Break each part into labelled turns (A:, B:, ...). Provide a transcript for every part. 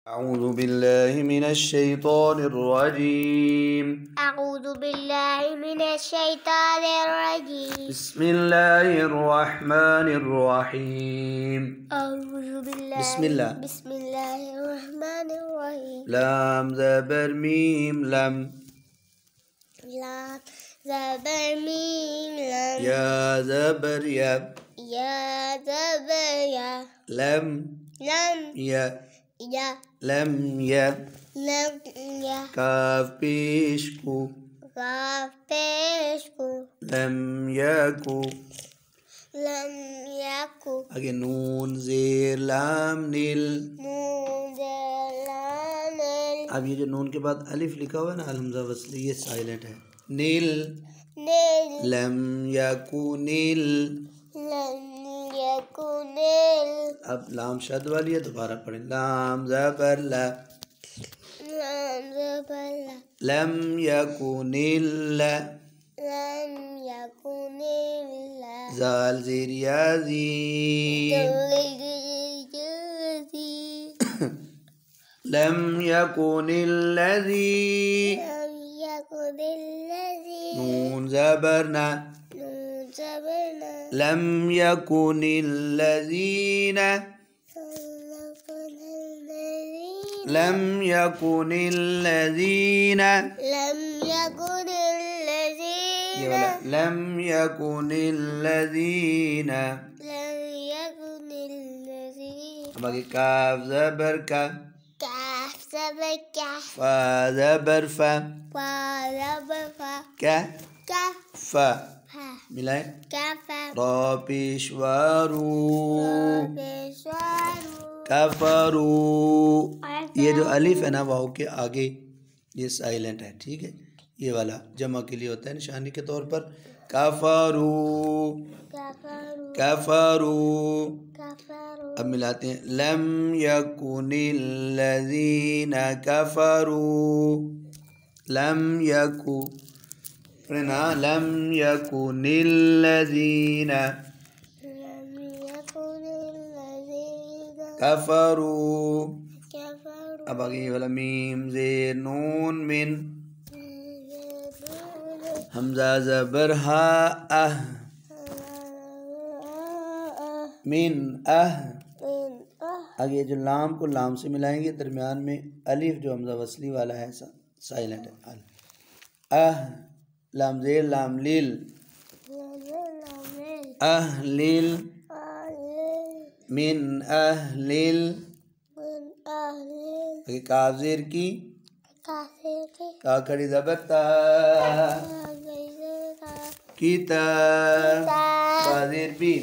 A: أعوذ بالله من الشيطان الرجيم
B: أعوذ بالله من الشيطان الرجيم
A: بسم الله الرحمن الرحيم بسم الله
B: الرحمن الرحيم
A: لام زبر ميم لم
B: لام زبر ميم لم
A: يا زبر يا
B: زبر يا
A: لم يا لم يا كاف بيشكو
B: قاف पेशकू
A: لم يكو
B: लम याकू
A: आगे नून जेर लाम नील।
B: नून लामिल
A: अब ये जो नून के बाद अलिफ लिखा हुआ है ना अलहमजा वसली, ये साइलेंट है। नील
B: नील
A: लम याकू नील।
B: लम याकू नील
A: अब लाम शद वाली है, दोबारा पढ़ें। लाम ज़बर ला
B: लम ज़बर ला
A: लम याकू नील
B: लम याकू नील
A: जाल ज़ेर या ज़ी लम याकू नील लज़ी
B: लम याकू दिल्लज़ी
A: नून ज़बर ना
B: नून ज़बर ना
A: लम याकू नील लज़ीना लम याकू नील लज़ीना
B: लम याकू
A: ये वाला लम याकू नील लज़ीना। अब आगे काफ ज़बर का
B: काफ ज़बर का
A: फा ज़बर फा
B: फा ज़बर फा
A: क्या
B: का
A: फा
B: फा
A: मिलाए
B: का फा
A: रा पेशवारू
B: पेशवारू
A: कफरू। ये जो अलिफ है ना वाव के आगे ये साइलेंट है, ठीक है। ये वाला जमा के लिए होता है निशानी के तौर पर। कफरू
B: कफरू
A: कफरू।
B: कफरू
A: अब मिलाते हैं लम यकुनिल लज़ीना कफरू लम यकु ना लम यकुनिल लज़ीना
B: लम यकुनिल लज़ीना
A: कफरू।
B: कफरू
A: अब आगे ये वाला मीम ज़ेर नून मिन हमजा ज़बर हा अह मिन अह। आगे जो लाम को लाम से मिलाएंगे, दरमियान में अलिफ जो हमजा वसली वाला है साइलेंट है। अह लाम ज़ेर लाम लील अहलिल मिन अहलिल। आगे काफ ज़ेर की का खड़ी ज़बर ता किताब बाज़ेर बी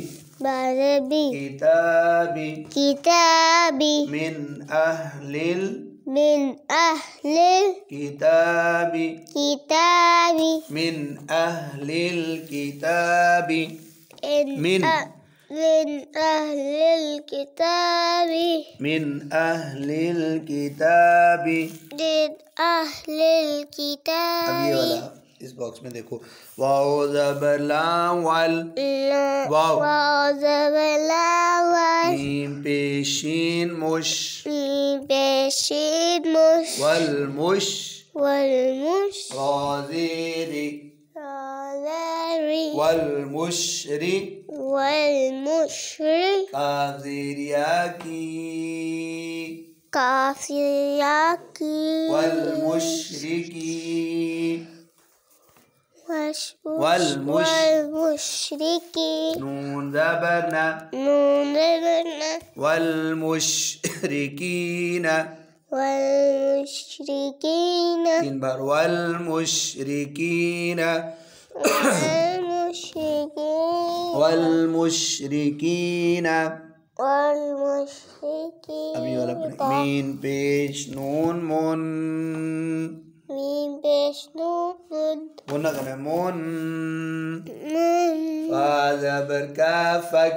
B: बाज़ेबी
A: किताबी
B: किताबी
A: मिन अहलिल
B: मिन अहलिल
A: किताबी
B: किताबी
A: मिन अहलिल किताबी मिन
B: अहलिल किताबी
A: मिन अहलिल किताबी।
B: मिन अहलिल
A: अब ये
B: किताबी
A: वाला इस बॉक्स में देखो वाओ ज़बर लाम वल वाओ मीम पेशीन मुश
B: पेशीन मुश
A: वल मुश
B: वलमुश
A: ग़ाज़ीरी वल मुशरी
B: वलमुशरी
A: काज़ीरिया की
B: काफिया की
A: वल मुशरिकी
B: वल मुशरिकी
A: नून ज़बर ना
B: नून ज़बरना
A: वल मुशरिकीना
B: वलमुशरिकीना
A: 3 बार वल मुशरिकीना वल मुशरिकीना। अब ये वाला पढ़ें मीन पेश नून मुन
B: मीम पेश नून
A: मुन्ना करना है मुन फा ज़बर का फक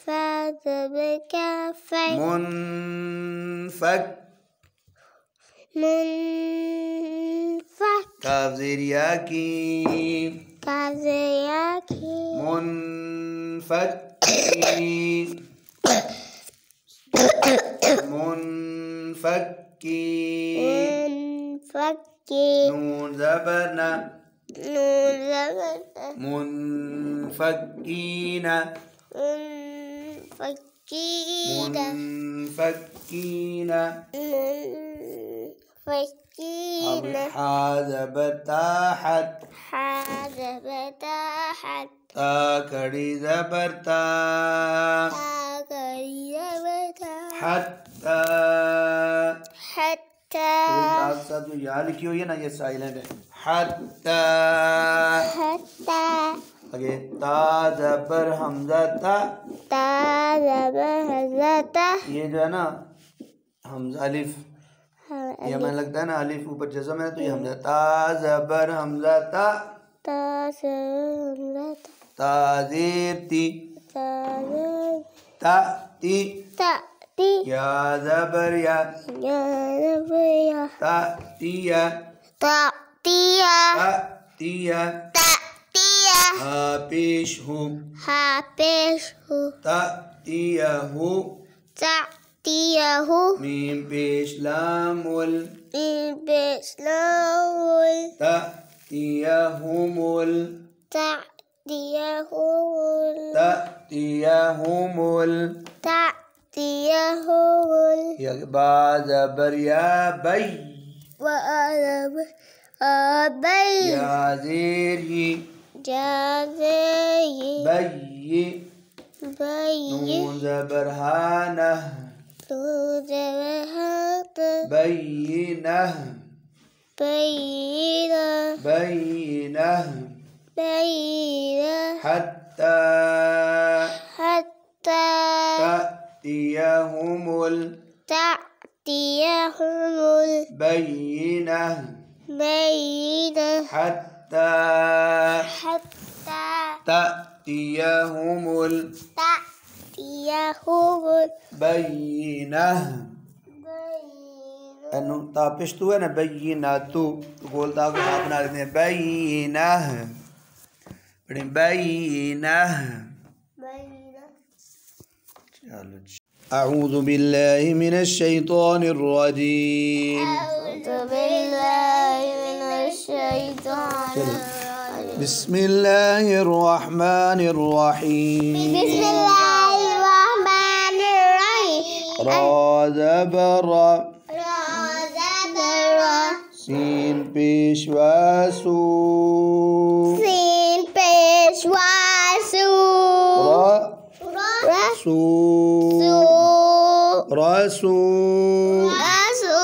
B: फा ज़बर का फक
A: मुन फक
B: मुनफक
A: काफ ज़ेर या की
B: काज़िया की
A: मुनफक मुनफक्कीन
B: मुनफक्कीन
A: नून ज़बर न
B: नून ज़बर
A: मुनफक्कीन
B: मुनफक्कीन
A: मुनफक्कीन
B: मुनफक्कीन
A: हा ज़बर ताहत
B: हा ज़बर ताहत
A: ता कड़ी ज़बर ता
B: ता कड़ी ज़बर ता
A: हत्ता
B: हत्ता
A: साथ साथ जो या लिखी हुई है ना ये साइलेंट है हत्ता
B: हत्ता
A: आगे ता ज़बर हमज़ा ता
B: ता ज़बर हमज़ा ता
A: ये जो है ना हमज़ा अलिफ ये हमें लगता है ना अलिफ ऊपर जज़म है तो ये हमज़ा ता ज़बर हमज़ा ता
B: ता ज़बर हमज़ा
A: ता ज़ेर ती
B: ता
A: ता ती
B: ता ती
A: या ज़बर या
B: या ज़बर या
A: ता तिया
B: ता तिया
A: ता तिया
B: ता तिया
A: हा पेश हो
B: हा पेश हो
A: ता तिया हो
B: ता तिया हो
A: मीम पेश लामुल
B: मीम पेश लामुल
A: ता तिया हुमुल
B: ता तिया हुमुल
A: ता तिया हुमुल
B: ता तिया हुमुल
A: या बा ज़बर या बई
B: वअलब अबई
A: या ज़ेर ही
B: जाज़े
A: बई
B: बई
A: नून ज़बर हा नह
B: तू जवहत
A: बय्यिनह
B: बैरा
A: बय्यिनह
B: बैरा
A: हत्ता
B: हत्ता
A: तअतियहुमुल
B: तातियहुमुल
A: बय्यिनह
B: बैरा
A: हत्ता
B: हत्ता
A: तअतियहुमुल
B: तातियहुमुल
A: बय्यिनह अनु तापिश तू है ना बय्यिनातु तो बोलता को आप बना लेते हैं बय्यिनह बड़े बय्यिनह चलो अऊज़ु बिल्लाहि मिनश शैतानिर रजीम
B: अऊज़ु बिल्लाहि मिनश शैतानिर रजीम
A: बिस्मिल्लाहिर रहमानिर रहीम
B: बिस्मिल्लाहिर रहमानिर रहीम
A: रा ज़बर रा
B: रा ज़बर रा
A: सीन पेशवा सू
B: सीन पेशवा सू
A: रा सू रसू
B: रसू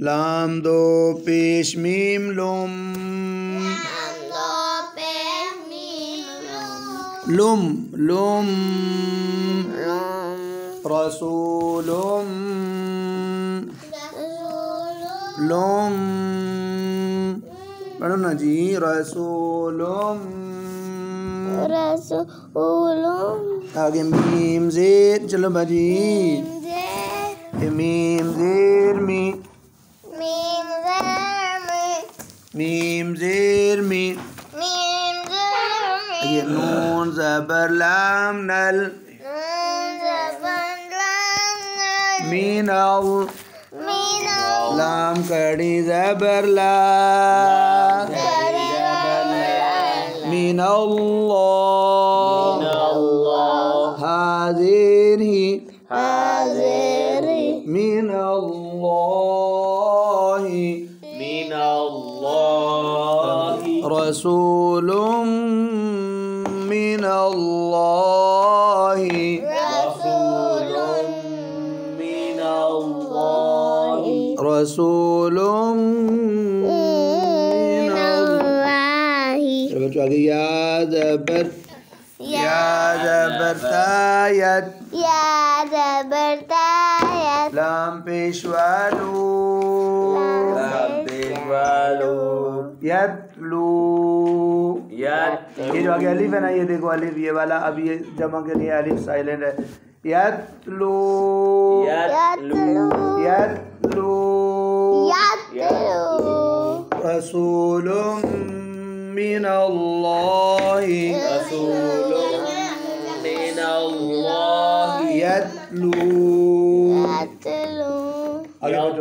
A: लाम दो पेश मीम लुम लुम लुम रसूलुम लुम पढ़ो ना जी रसूलुम
B: रसूलुम
A: आगे मीम ज़ेर चलो बाजी मीम ज़ेर मी मीम ज़ेर मी ये नून ज़बर लाम नल मीनल लाम कड़ी ज़बर ला मीनल्लाह हाज़िर ही मीनल्लाहि रसूलुम मिनल्लाहि रसूलुम मिनल्लाहि बच्चों आगे या ज़बर तायत लाम पेशवालू यतलू ये जो आगे अलिफ है ना ये देखो अलिफ ये वाला अब ये जमा के लिए अलिफ साइलेंट है यतलू रसूलुम मिनल्लाहि यतलू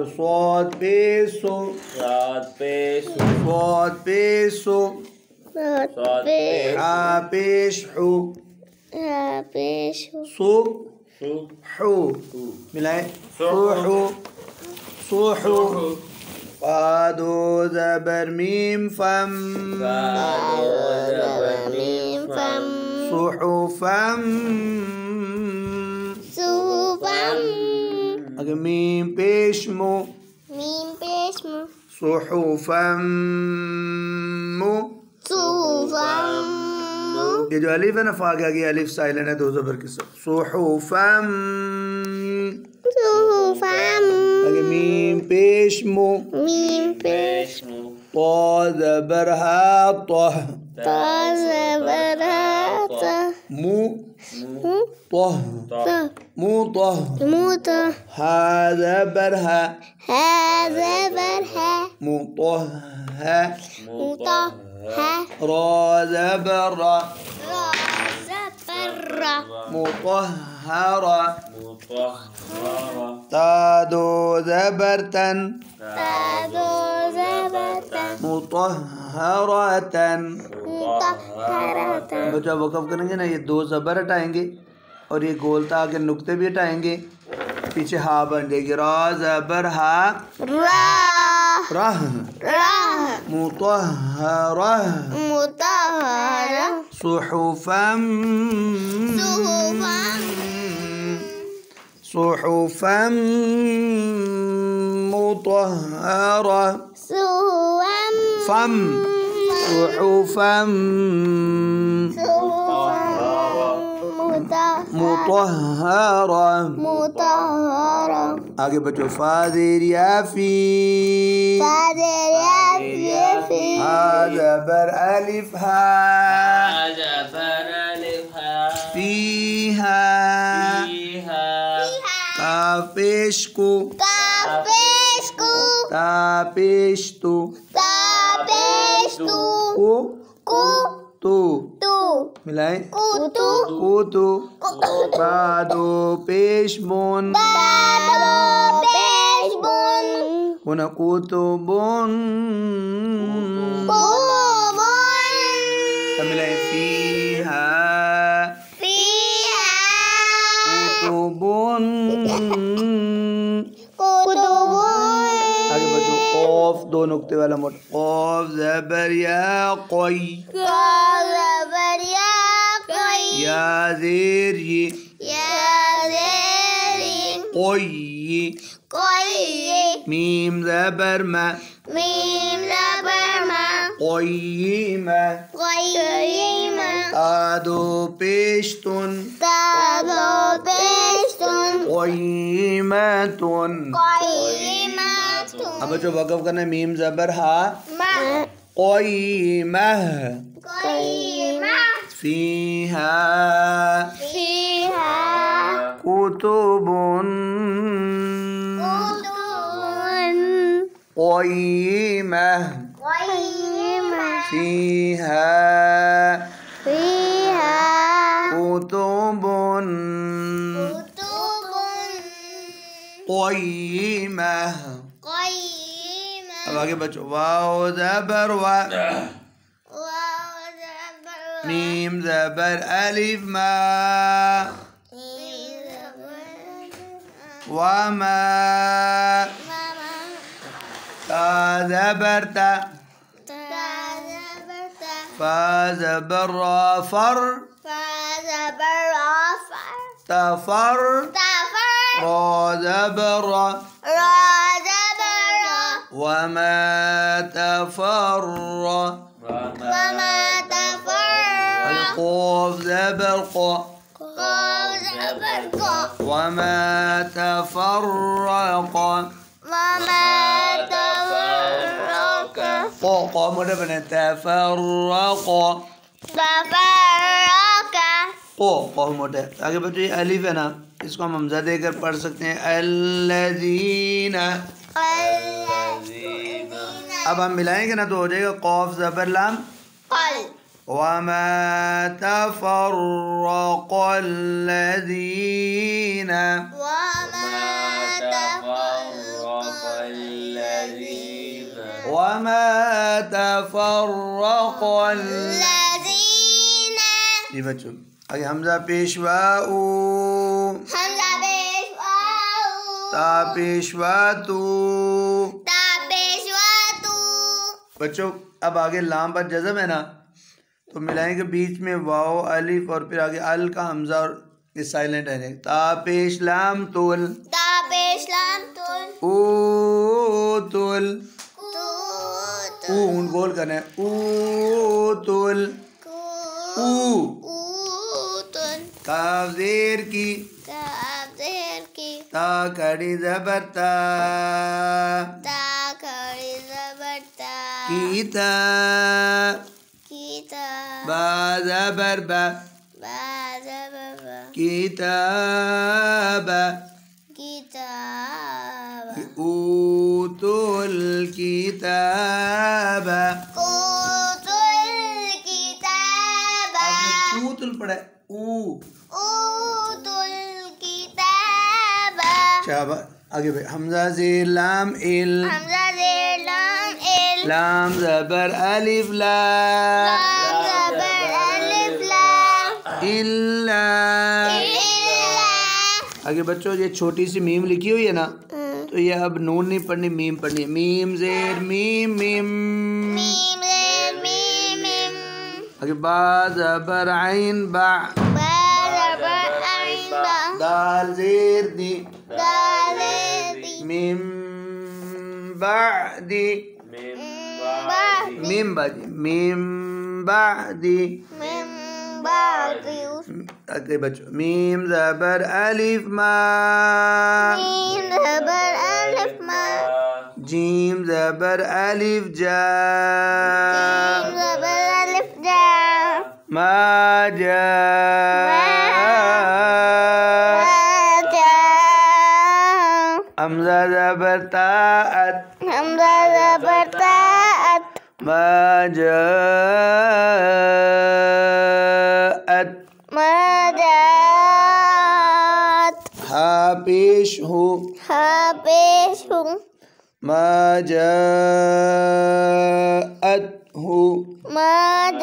A: बचो स्वाद पेश सो,
C: स्वाद पेश
A: स्वाद पेश सो,
C: स्वाद पेश
A: हा पेश हु, सु
C: सु
A: हु मिलाए सुहु, सुहु फादो ज़बर मीम फम, सुहुफम, अगे मीम पेश मु, सुहुफम मु, ये जो अलिफ है ना फा के आगे अलिफ साइलेंट है, दो ज़बर के साथ सुहुफम, आगे मीम पेश मु,
C: पेश
A: तो ज़बर हा तह, मु तह, मु तह, हा ज़बर हा, मु तह हा, रा ज़बर रा, मुतहहरा, तादो ज़बर तन, मुतहहरतन। बच्चा वक़फ़ करेंगे ना, ये दो ज़बर हटाएंगे और ये गोलता के नुक्ते भी हटाएंगे, पीछे हा बन जाएगी। रा ज़बर हा, राह, मुतहहरा, सुहुफम, सुहुफम मुतहहरा, फम, सुहुफम मुतहहरा। आगे बच्चों फाज़िर याफी, हा ज़बर अलिफ हा, फीहा, काफ पेश को, ता पेश तू, को तू मिलाए कुतु, बादो पेश बोन, पुनः कुतुबुन, मिलाए फीहा कुतुबुन। आगे बच्चों कौफ दो नुक्ते वाला मोट, कौफ ज़बर या कोई, या ज़ेर ये, कोई, मीम ज़बर मा, कोय्यिमा, तादो पेशतुन, कोय्यिमातुन। अब बच्चों वक़फ़ करना है, मीम ज़बर हा, कोय्यिमह, फीहा कुतुबुन कोय्यिमह, फीहा कुतुबुन कोय्यिमह। अब आगे बच्चों वाओ ज़बर वा, मीम ज़बर अलिफ मा, वमा, ता ज़बर ता, फा ज़बर रा फर, तफर, रा ज़बर रा, वमा तफर्रा, क़ाफ ज़बर क़ा, वमा तफर्रक़ा, क़ा मोटा बने तफर्रक़ा, क़ा मोटा। आगे बच्चों ये अलिफ है ना, इसको हम हमज़ा देकर पढ़ सकते हैं, अल्लज़ीना। अब हम मिलाएंगे ना तो हो जाएगा क़ाफ ज़बर लाम, वमा तफर्रक़ल्लज़ीना वमा तफर्रक़ल
B: लज़ीना
A: जी बच्चों आगे हमजा पेशवा ऊ
B: हमजा पेशवा
A: ता पेशवा तू
B: ता पेशवा तू
A: बच्चों अब आगे लाम पर जज़म है ना तो मिलाएंगे बीच में वाओ अलिफ और फिर आगे अल का हमजा और ये साइलेंट है ता पेश लाम तुल
B: ता पेश लाम तुल
A: ऊ तुल
B: तू
A: ऊ गोल करना है ऊ तुल ऊ
B: तुल
A: काफ ज़ेर की
B: काफ ज़ेर की
A: ता कड़ी ज़बर ता
B: ता खड़ी ज़बर ता
A: कीता
B: किताब
A: बा ज़बर बा
B: बा ज़बर बा
A: किताब
B: किताब
A: ऊतुल किताब
B: ऊतुल किताब
A: आपने ऊतुल पढ़ा है ऊ
B: ऊतुल किताब
A: शाबाश आगे भाई हमजा ज़ेर लाम इल
B: हमजा ज़ेर लाम इल
A: लाम ज़बर अलिफ लाम
B: लाम ज़बर अलिफ लाम
A: इल्ला
B: इल्ला
A: आगे बच्चों ये छोटी सी मीम लिखी हुई है ना तो ये अब नून नहीं पढ़नी मीम पढ़नी है मीम ज़ेर मीम मीम
B: मीम ज़ेर मीम मीम
A: आगे बा ज़बर आइन बा
B: बा ज़बर आइन बा
A: दाल ज़ेर दी
B: दाल ज़ेर दी
A: मीम बादी मीम बादी मीम बादी
B: मीम बादी
A: आगे बच्चों मीम ज़बर अलिफ मा
B: मीम ज़बर अलिफ मा
A: जीम ज़बर अलिफ जा
B: मीम ज़बर अलिफ जा
A: मा जा
B: जा
A: हमज़ा ज़बर ताअत
B: हमज़ा ज़बर ताअत
A: मा जाअत
B: मा जात
A: हा पेश हो
B: हा पेश हूँ
A: मा जाअत हो
B: मा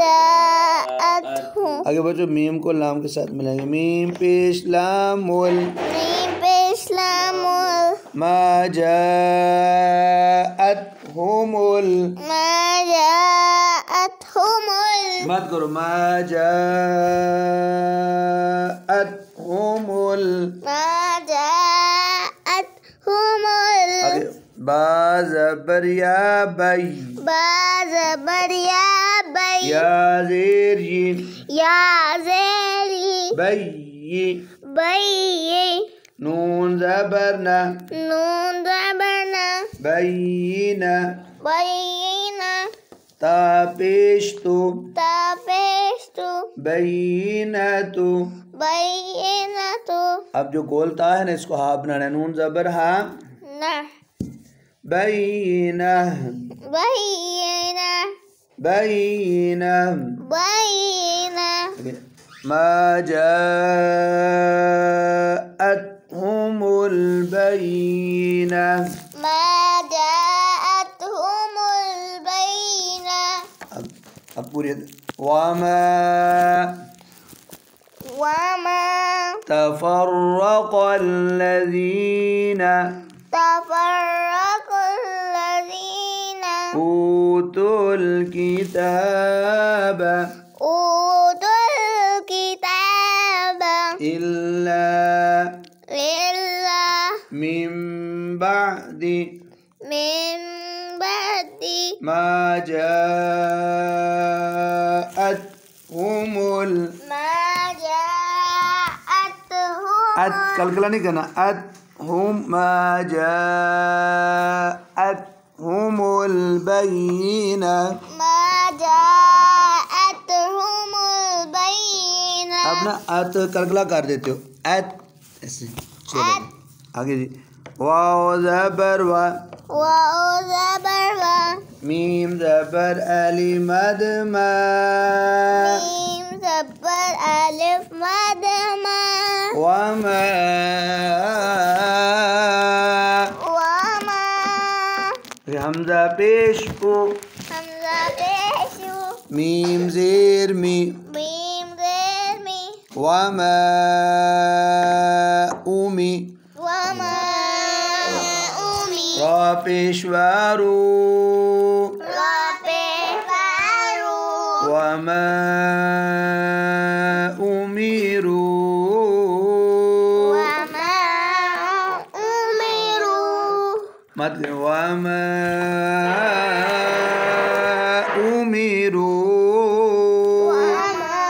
B: जात हूँ
A: आगे बच्चों मीम को लाम के साथ मिलाएंगे मीम पेश लाम मुल
B: मीम पेश लामुल
A: मा जाअत हुमुल
B: मा जात हुमुल
A: मत करो मा जाअत हुमुल
B: मा जात हुमुल
A: आगे बा ज़बर या बई
B: बा ज़बर या बई
A: या ज़ेर ये
B: या ज़ेरी
A: बई
B: बई
A: नून ज़बर ना
B: नून ज़बर ना
A: बैना
B: बैना
A: ता पेश तो
B: ता पेश तू
A: बैना तो
B: बैना तू
A: अब जो गोलता है ना इसको हा बनाना है नून ज़बर हा
B: ना
A: बैना
B: बैना
A: बैना
B: बैना
A: मा जाअत हुमुल बैना
B: मा जात हुमुल बैना
A: अब पूरी वमा
B: वमा
A: तफर्रक़ल लज़ीना
B: तफर्रक़ल लज़ीना
A: ऊतुल किताब
B: ऊतुल किताब
A: इल्ला
B: इल्ला
A: मिन बअदि
B: मिन बअदि
A: मा जाअतहुमुल
B: मा जाअतहुम
A: अत कलकला नहीं करना अत हुम मा जाअतहुमुल बैना
B: मा जाअतहुमुल बैना
A: अब ना अत कलकला कर देते हो अत ऐसे चलो आगे जी वाओ ज़बर वा
B: वाओ ज़बर वा
A: मीम ज़बर अली मद मा
B: मीम ज़बर अलिफ मद मा
A: वमा
B: वमा
A: हमजा पेश उ,
B: हमजा पेश उ,
A: मीम ज़ेर मी,
B: मीम ज़ेर मी,
A: वमा उमी,
B: वमा उमी,
A: रा पेश वारू,
B: रा पेश वारू,
A: वमा उमीरू,
B: वमा उमिरू,
A: मतलब वमा उमीरू,
B: वमा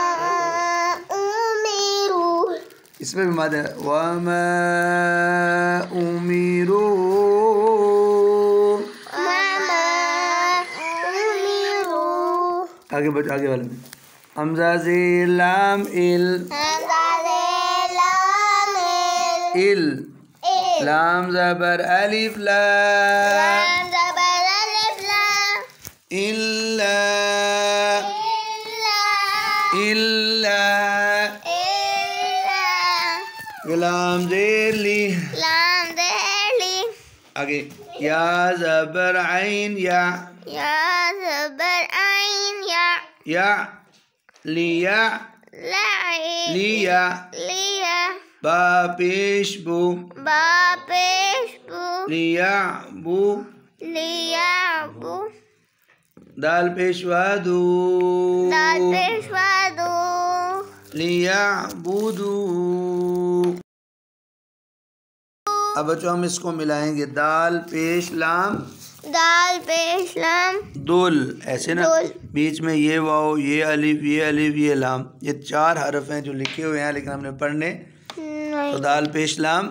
B: उमिरू,
A: इसमें भी मद है वमा उमीरू,
B: वमा उमिरू,
A: आगे बढ़, आगे वाले में हमजा ज़ेर लाम इल,
B: हमजा ज़ेर लाम
A: इल,
B: इल,
A: लाम ज़बर अलिफ ला,
B: लाम ज़बर अलिफ लाम,
A: इल्ला,
B: इल्ला,
A: इल्ला,
B: इल्ला,
A: लाम ज़ेर ली,
B: लाम ज़ेर ली,
A: आगे या ज़बर ऐन या,
B: या ज़बर ऐन या,
A: लिया,
B: लाई,
A: लिया,
B: लिया,
A: बा पेश बू,
B: बा पेश बू,
A: लिया बू,
B: लिया बू,
A: दाल पेशवा दू,
B: दाल पेशवा दू,
A: लिया बूदू। अब बच्चों हम इसको मिलाएंगे दाल पेश लाम
B: दाल पेश लाम,
A: दुल, ऐसे ना
B: दुल।
A: बीच में ये वाओ, ये अलिफ, ये लाम, ये 4 हरफ हैं जो लिखे हुए हैं लेकिन हमने पढ़ने। तो दाल पेश लाम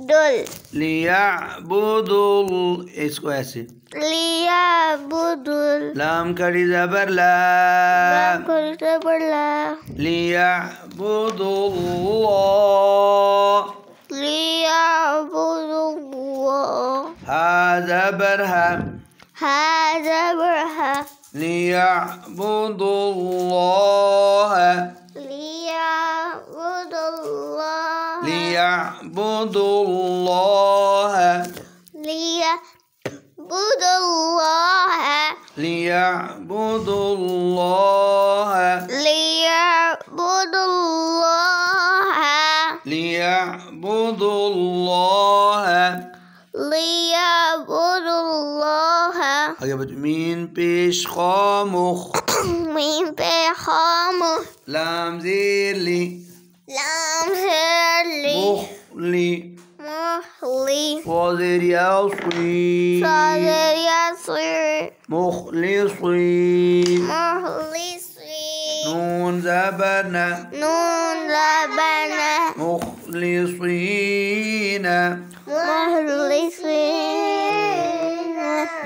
B: दुल,
A: लिया बुदुल, इसको ऐसे
B: लिया बुदुल,
A: लाम कड़ी ज़बर ला,
B: लाम कड़ी ज़बर ला,
A: लिया बुदुल्लाह,
B: लिया बुदुल्लाह,
A: हा ज़बर हा,
B: हा ज़बर हा,
A: लिया बुदुल्लाह,
B: लिया बुदुल्लाह,
A: लिया बुदुल्लाह,
B: लिया बुदुल्लाह,
A: लिया बुदुल्लाह,
B: लिया बुदुल्लाह,
A: लिया बुदुल्लाह।
B: लिया बुदुल्लाह,
A: आगे बच्चों मीन पेश खामुख,
B: मीम पे खामुख,
A: लाम ज़ेर ली,
B: लाम ज़ेर ली,
A: मुखली,
B: मुखली,
A: फ़ाज़ेर यासी,
B: साज़ेर यासीर,
A: मुखलिसी,
B: मुखलिसी,
A: नून ज़बर ना,
B: नून ज़बर ना,
A: मुखलिसीना,
B: मुखलिसीना,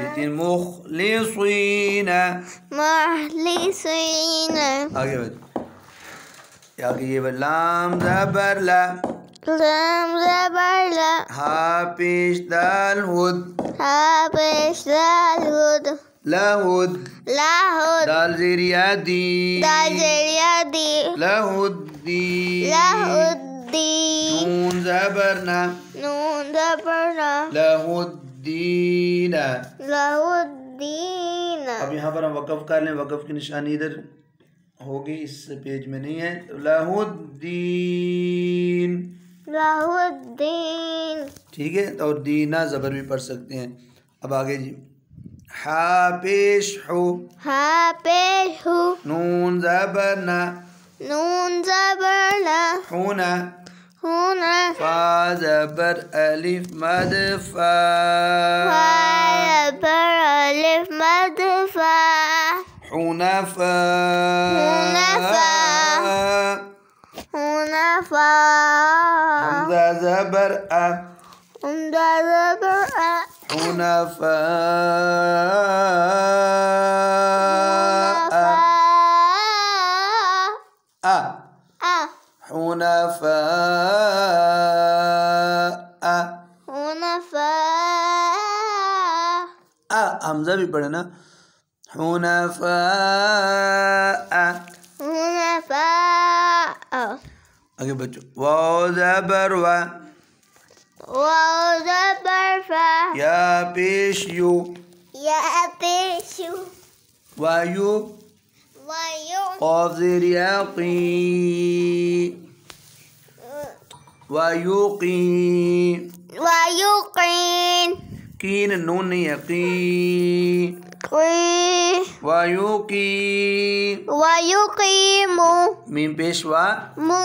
A: लेकिन मुखलिसीना।
B: मुखलिसीना,
A: आगे बच्चों आगे ये लाम ज़बर ला,
B: लाम ज़बर ला,
A: हा पेश दाल हुद,
B: हा पेश दाल हुद,
A: लहुद,
B: लाहुद,
A: दाल ज़ेरिया दी,
B: दाल ज़ेरिया दी,
A: लहुद्दी,
B: लाहुद्दी,
A: नून ज़बर ना,
B: नून ज़बर ना,
A: लहुद्दीना।
B: लाहुद्दीना,
A: अब यहाँ पर हम वक़फ़ कर लें, वक़फ़ की निशानी इधर होगी, इस पेज में नहीं है। लहुद्दीन,
B: लाहुद्दीन,
A: ठीक है। और दीना ज़बर भी पढ़ सकते हैं। अब आगे जी हा पेश हु,
B: हा पेश हु,
A: नून ज़बर ना,
B: नून ज़बर ना,
A: हुना,
B: हुना,
A: फा ज़बर अलिफ मद फा,
B: फा ज़बर अलिफ मद फा,
A: हुनफा,
B: हुनफा, हुनफा,
A: हमज़ा ज़बर अ,
B: हमज़ा ज़बर अ,
A: हुनफा,
B: हुनफा,
A: अ,
B: अ,
A: हुनफा,
B: हुनफा,
A: हमज़ा भी पढ़े ना, हुनफा,
B: हुनफा,
A: आगे बच्चों वाओ ज़बर वा,
B: वाओ ज़बर फा,
A: या पेश यू,
B: या पेशु
A: वायु
B: वायु
A: क़ाफ ज़ेर याक़ी वायुक़ी
B: वायुकीन
A: कीन नून नहीं है की वायुकी
B: वायुकीमु
A: मीम पेशवा
B: मु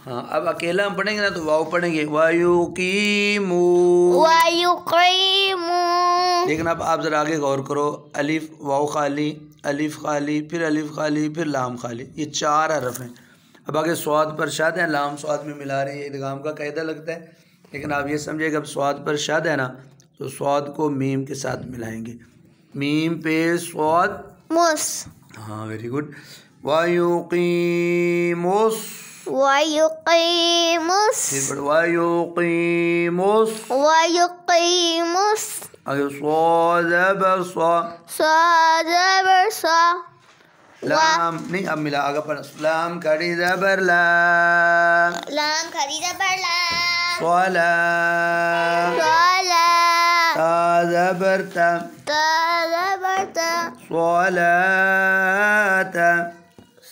A: हाँ अब अकेला हम पढ़ेंगे ना तो वाव पढ़ेंगे वायुकीमु
B: वायुकीमु।
A: लेकिन अब आप ज़रा आगे गौर करो अलिफ वाव खाली फिर अलिफ खाली फिर लाम खाली, ये 4 हरफ हैं। अब आगे स्वाद पर शद है, लाम स्वाद में मिला रहे हैं, इदगाम का कायदा लगता है। लेकिन आप ये समझिएगा अब स्वाद पर शद है ना तो स्वाद को मीम के साथ मिलाएंगे, मीम पे स्वाद
B: मुस
A: हाँ वेरी गुड। वायुकीमुस
B: वायुकीमुस
A: फिर वायुकीमुस
B: वायुकीमुस
A: आगे स्वाद बर स्वा
B: ज़बर सा
A: लाम नहीं अब मिला आगे पर लाम खड़ी ज़बर ला
B: लाम खड़ी ज़बर ला
A: स्वाला
B: साला
A: ता ज़बर ता
B: ता ज़बर ता
A: स्वालाता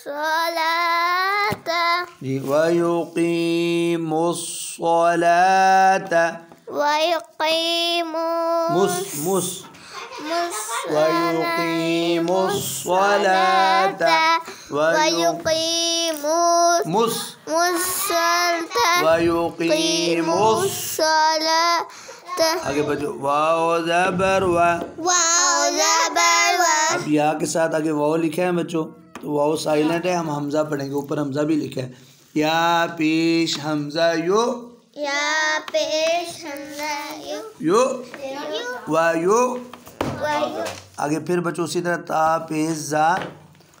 B: सलाता
A: जी वायुकीमुस स्वालाता
B: वायुकीमु
A: मुस मुस वायुकीमुस स्वालाता
B: वायुकीमुस
A: मुस
B: मुसलता
A: वायुकीमुस
B: सलाता।
A: आगे बचो वाव ज़बर वा
B: वाव ज़बर वा
A: अब या के साथ आगे वाव लिखा है बच्चों तो वाव साइलेंट है, हम हमजा पढ़ेंगे, ऊपर हमजा भी लिखा है। या पेश हमजा यो
B: या पेश हमजा
A: यो वायु
B: वायु
A: आगे फिर बच्चों उसी तरह ता पेश जा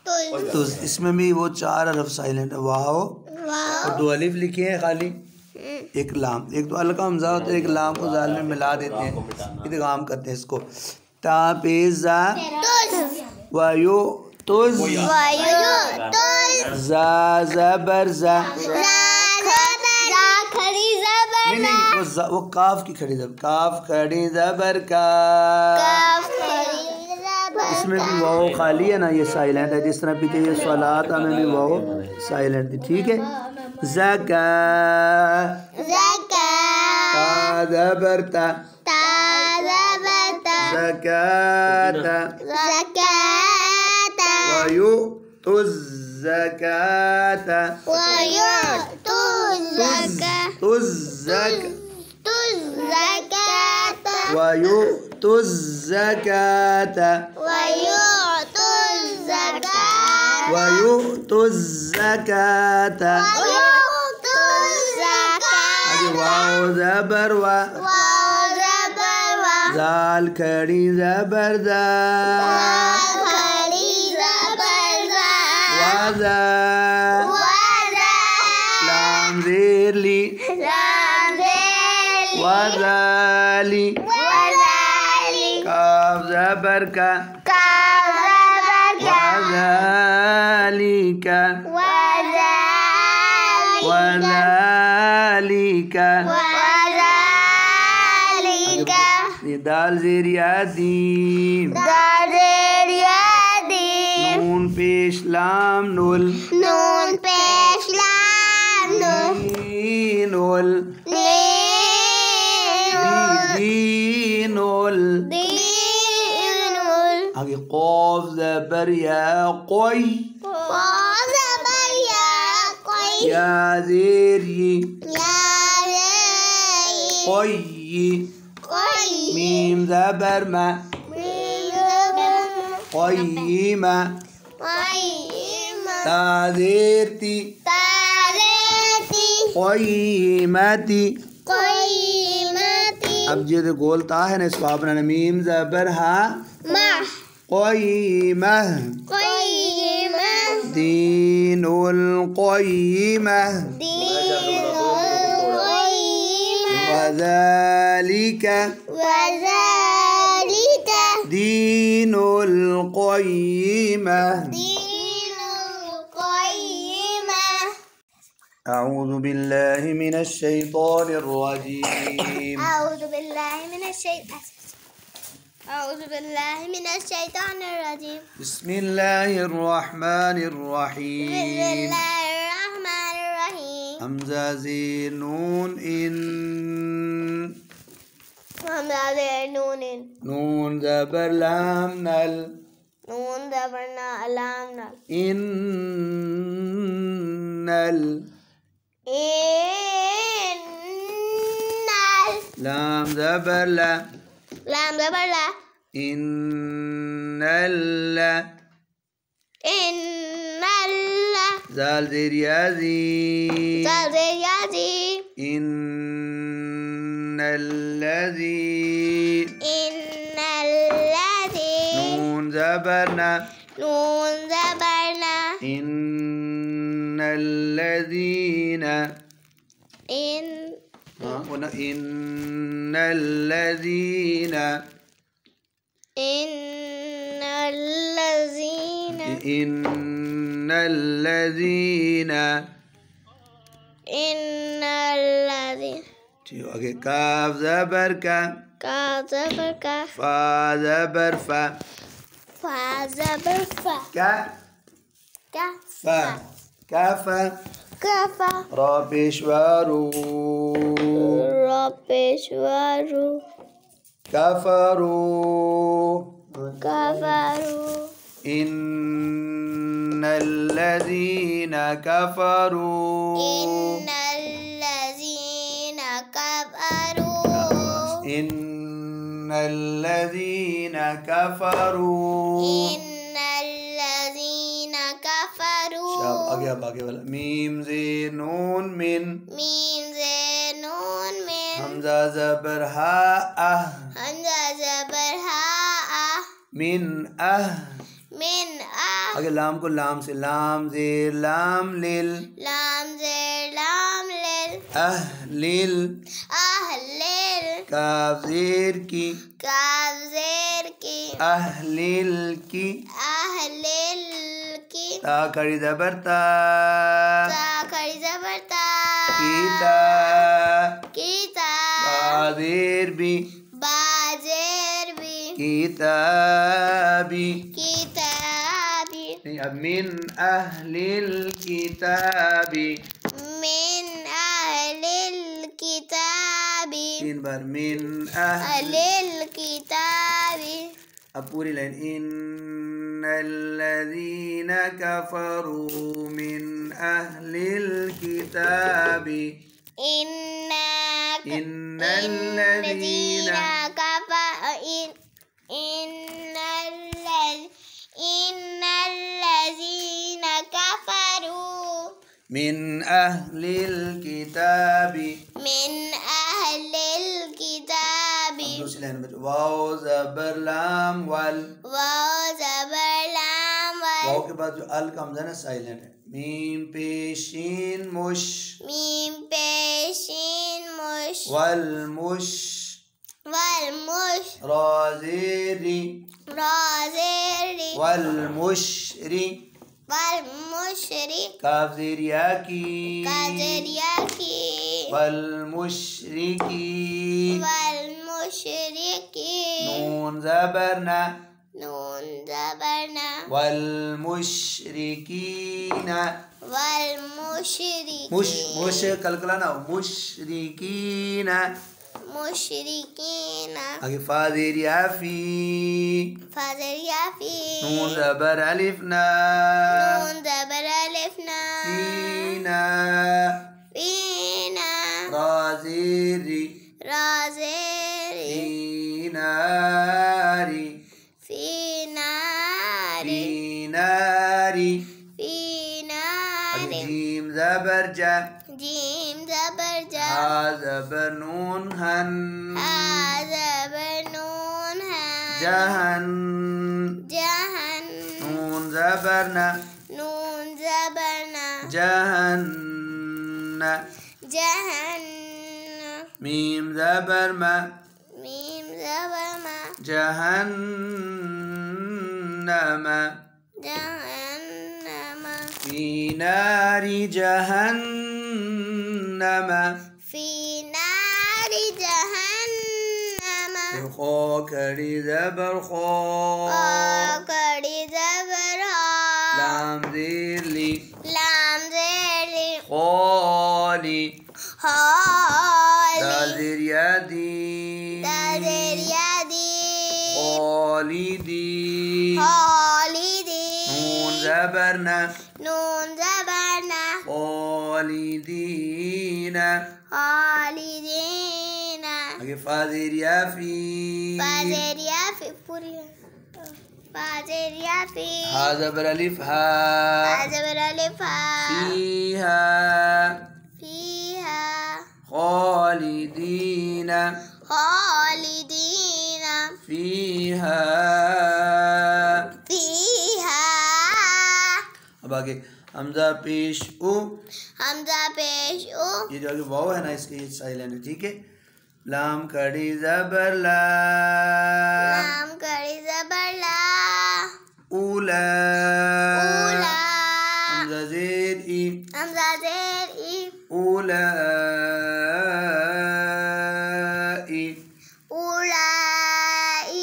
A: तो इसमें भी वो 4 हरफ साइलेंट है, वाव और 2 अलिफ लिखे हैं खाली, एक लाम, एक तो अलग हमजा होता है, एक लाम को जाल में मिला देते हैं, इदगाम करते हैं इसको। ता पेश जा वायु तुज
B: वायु
A: जा ज़बर जा
B: खड़ी ज़बर
A: नहीं वो काफ की खड़ी ज़बर काफ खड़ी ज़बर का इसमें भी वाव खाली है ना, ये साइलेंट है, जिस तरह पीछे ये सलाता में भी वाव साइलेंट थी, ठीक है। ज़का ता ज़बर ता ज़काता वायु तुज ज़काता तुज ज़क वायु तुज ज़काता वायु तुज ज़काता आगे वाव ज़बर वा जाल खड़ी ज़बर दा वाजा लाम ज़ेर ली वाजाली काफ ज़बर का वाजालिका वाजालिका ये दाल ज़ेर यादी नून पेश लाम नुल
B: नून पेश लाम नून
A: दीनुल दीनुल
B: दीनुल
A: आगे क़ाफ ज़बर या कोई या ज़ेर ये कोई मीम ज़बर मा क़य्यिमा ता ज़ेर ती क़य्यिमती अब जो गोल ता है ना इसको आप बनाना मीम ज़बर हा क़य्यिमा दीनुल क़य्यिमा वज़ालिका दीनुल क़य्यिमा अऊज़ु बिल्लाहि मिनश शैतानिर रजीम
B: أعوذ بالله من الشيطان الرجيم
A: بسم الله الرحمن
B: بسم
A: الرحيم
B: الله الرحمن الرحيم
A: همزة زين نون إن
B: همزة زين نون
A: نون زبر لام نل
B: نون زبرنا لام نل
A: إن ال
B: إن
A: لام زبر لا
B: لام زبر لا
A: إن ال
B: إن الله
A: زال زير يازي
B: زال يازي
A: إن الذي
B: إن الذي
A: نون زبرنا
B: نون زبرنا
A: إن الذين
B: إن
A: هنا إن الذين
B: إن الذين
A: إن الذين
B: إن الذين
A: ठीक आगे काफ जबर का
B: का زبر का
A: फा जबर फा
B: فا زبر فا
A: क्या
B: का
A: फा काफा
B: كفى
A: را पेशवारू
B: ربشورو
A: كفروا
B: كفروا
A: إن الذين كفروا
B: إن الذين كفروا
A: إن الذين كفروا
B: إن الذين كفروا
A: شاب आगे वाला मीम जे नून मिन
B: ميم زين نون من
A: हमजा जबर हा अह
B: همزة زبر ها
A: मिन अह
B: من
A: आगे लाम को लाम से लाम जेर लाम लिल
B: لام زير لام لل
A: लिल
B: أهل
A: काफ जेर की
B: كاف زير كي
A: अहलिल की
B: أهل की
A: ता कड़ी जबर ता
B: تا खड़ी زبر تا
A: कीता
B: كيتا
A: बाजेर भी
B: बाजेर भी
A: किताबी
B: किताबी
A: नहीं अब मिन अहलिल किताबी
B: من أهل الكتاب
A: तीन बार मिन
B: أهل الكتاب
A: अब पूरी लाइन इन्नल्लज़ीन कफरू मिन अहलिल किताबी
B: الذين كفروا
A: من अहलिल किताबी
B: من أهل الكتاب
A: दूसरी लाइन में वाओ जबर लाम वल
B: واو زبر لام
A: वाओ के बाद जो अल का हमजा ना साइलेंट है मीम पेशीन मुश
B: ميم पेशीन मुश
A: वल मुश
B: والمش
A: राज़ेरी
B: رازري
A: वल मुशरी
B: والمشرك
A: काफ ज़ेरिया की
B: كذرياكي
A: वल मुशरिकी
B: والمشركين
A: नून जबरना
B: نون زبرنا
A: वल मुशरिकीना
B: والمشركين
A: मुश कलकला ना मुशरिकीना
B: مشركين
A: आगे फा ज़ेरिया फी
B: فذريافي
A: नून जबर अलिफ ना
B: نون زبر ألفنا
A: फीना
B: فينا
A: राज़ेरी
B: رازري
A: फीनारी
B: في ناري
A: फीनारी
B: في
A: आगे
B: ناري
A: जीम जबर जा
B: جيم زبر جا
A: हा जबर नून हन
B: هذا بنون ها
A: जहन
B: جهن
A: नून जबरना
B: نون زبرنا
A: जहन्न
B: جهن
A: मीम जबर मा
B: ميم زبر ما
A: जहन्नम
B: جهنم
A: फी नारी जहन्नम
B: في نار جهنم
A: खो खड़ी ज़बर खो,
B: कड़ी ज़बर हा,
A: लाम ज़ेर ली,
B: लाम ज़ेर ली,
A: खोली,
B: हौली,
A: दाल ज़ेर या दी,
B: दाल ज़ेर या दी,
A: खालिदी,
B: खालिदी,
A: नून ज़बर न,
B: नून ज़बर ना,
A: खालिदीना,
B: खालिदीना,
A: आगे फा ज़ेर या फी,
B: फा ज़ेर या फी, पूरी फा ज़ेर या फी,
A: हा ज़बर अलिफ हा,
B: हा ज़बर अलिफ हा,
A: फीहा,
B: फीहा,
A: खालिदीना,
B: खालिदीना,
A: फीहा।
B: फीहा।
A: अब आगे हमजा पेश उ,
B: हमजा पेश उ,
A: ये जो आगे वाव है ना इसके ये साइलेंट है, ठीक है। लाम खड़ी ज़बर ला,
B: लाम कड़ी ज़बर ला,
A: उला,
B: उला,
A: हमजा ज़ेर ई,
B: हमजा ज़ेर ई,
A: उलाई,
B: उलाई,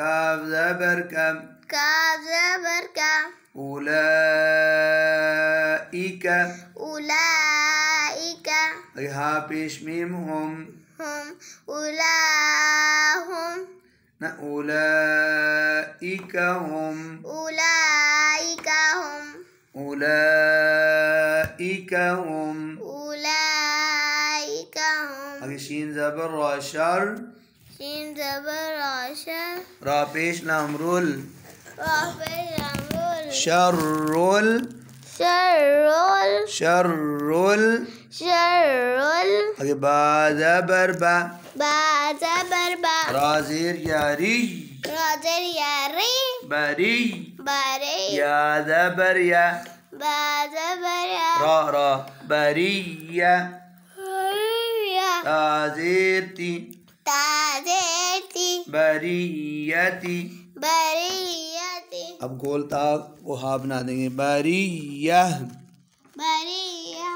A: काफ ज़बर कम,
B: काफ ज़बर का,
A: उलाइका,
B: उलाइका,
A: आगे हा पेश मीम हम,
B: हम, उलाहुम,
A: ना उलाइका हम,
B: उलाइका हम,
A: उलाइका हम,
B: उलाइका हम,
A: आगे शीन ज़बर रा शर,
B: शीन ज़बर आशर,
A: रा पेश लामरुल,
B: राफ़े लामुल,
A: शर्रुल,
B: शर्रुल,
A: शर्रुल,
B: शर्रुल,
A: आगे बा ज़बर बा,
B: बा ज़बर बा,
A: रा ज़ेर यारी,
B: रा ज़ेर या री,
A: बरी,
B: बारे,
A: या ज़बर या,
B: बा ज़बर या,
A: रा बरिया,
B: हरिया,
A: ता ज़ेर ती,
B: ता ज़ेर ती,
A: बरियती।
B: बरियती,
A: अब गोलता को हा बना देंगे, बरिया,
B: बरिया,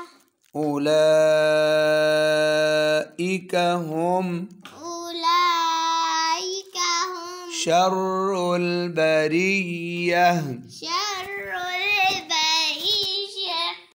A: उलाइका हुम
B: उलाइका हम,
A: शर्रुल बरिया,
B: शर्रुल